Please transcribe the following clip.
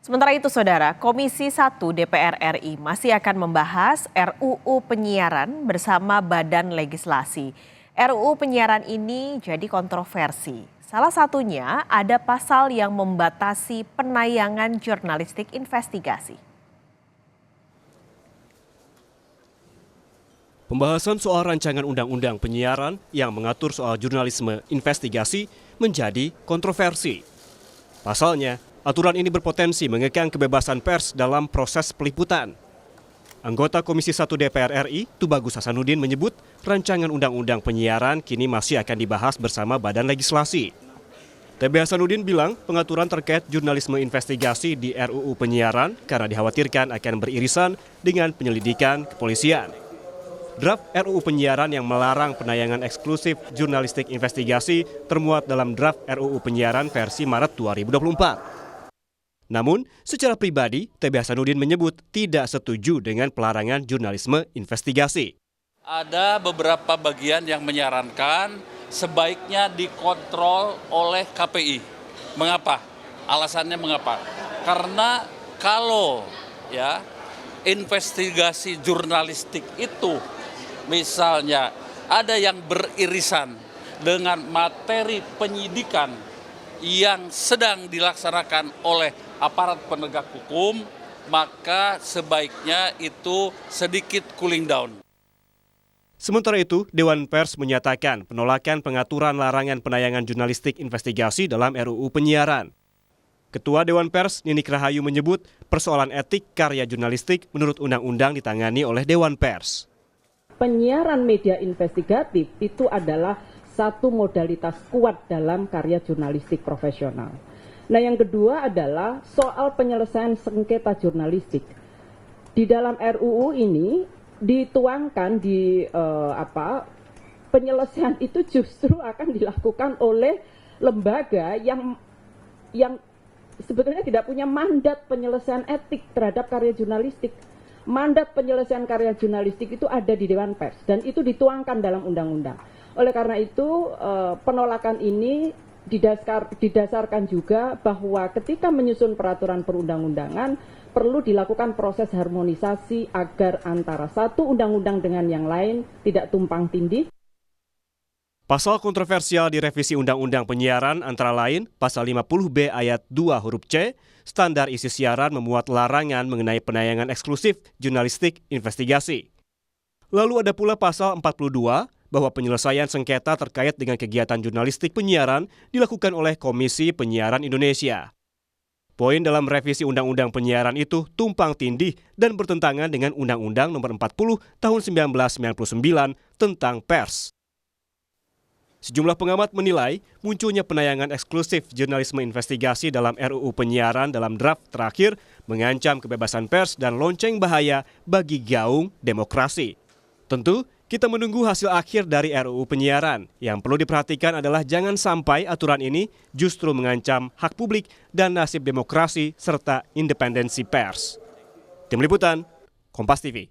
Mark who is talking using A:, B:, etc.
A: Sementara itu, Saudara, Komisi 1 DPR RI masih akan membahas RUU Penyiaran bersama Badan Legislasi. RUU Penyiaran ini jadi kontroversi. Salah satunya ada pasal yang membatasi penayangan jurnalistik investigasi.
B: Pembahasan soal rancangan undang-undang penyiaran yang mengatur soal jurnalisme investigasi menjadi kontroversi. Pasalnya, aturan ini berpotensi mengekang kebebasan pers dalam proses peliputan. Anggota Komisi 1 DPR RI, Tubagus Hasanuddin menyebut rancangan undang-undang penyiaran kini masih akan dibahas bersama Badan Legislasi. TB Hasanuddin bilang pengaturan terkait jurnalisme investigasi di RUU Penyiaran karena dikhawatirkan akan beririsan dengan penyelidikan kepolisian. Draft RUU Penyiaran yang melarang penayangan eksklusif jurnalistik investigasi termuat dalam draft RUU Penyiaran versi Maret 2024. Namun, secara pribadi, TB Hasanuddin menyebut tidak setuju dengan pelarangan jurnalisme investigasi.
C: Ada beberapa bagian yang menyarankan sebaiknya dikontrol oleh KPI. Mengapa? Alasannya mengapa? Karena kalau investigasi jurnalistik itu misalnya ada yang beririsan dengan materi penyidikan yang sedang dilaksanakan oleh aparat penegak hukum, maka sebaiknya itu sedikit cooling down.
B: Sementara itu, Dewan Pers menyatakan penolakan pengaturan larangan penayangan jurnalistik investigasi dalam RUU Penyiaran. Ketua Dewan Pers, Ninik Rahayu menyebut persoalan etik karya jurnalistik menurut undang-undang ditangani oleh Dewan Pers.
D: Penyiaran media investigatif itu adalah satu modalitas kuat dalam karya jurnalistik profesional. Nah, yang kedua adalah soal penyelesaian sengketa jurnalistik. Di dalam RUU ini dituangkan penyelesaian itu justru akan dilakukan oleh lembaga yang sebetulnya tidak punya mandat penyelesaian etik terhadap karya jurnalistik. Mandat penyelesaian karya jurnalistik itu ada di Dewan Pers dan itu dituangkan dalam undang-undang. Oleh karena itu penolakan ini didasarkan juga bahwa ketika menyusun peraturan perundang-undangan perlu dilakukan proses harmonisasi agar antara satu undang-undang dengan yang lain tidak tumpang tindih.
B: Pasal kontroversial di revisi Undang-Undang Penyiaran antara lain Pasal 50B ayat 2 huruf C, standar isi siaran memuat larangan mengenai penayangan eksklusif jurnalistik investigasi. Lalu ada pula Pasal 42 bahwa penyelesaian sengketa terkait dengan kegiatan jurnalistik penyiaran dilakukan oleh Komisi Penyiaran Indonesia. Poin dalam revisi Undang-Undang Penyiaran itu tumpang tindih dan bertentangan dengan Undang-Undang Nomor 40 Tahun 1999 tentang pers. Sejumlah pengamat menilai munculnya penayangan eksklusif jurnalisme investigasi dalam RUU Penyiaran dalam draft terakhir mengancam kebebasan pers dan lonceng bahaya bagi gaung demokrasi. Tentu, kita menunggu hasil akhir dari RUU Penyiaran. Yang perlu diperhatikan adalah jangan sampai aturan ini justru mengancam hak publik dan nasib demokrasi serta independensi pers. Tim Liputan, Kompas TV.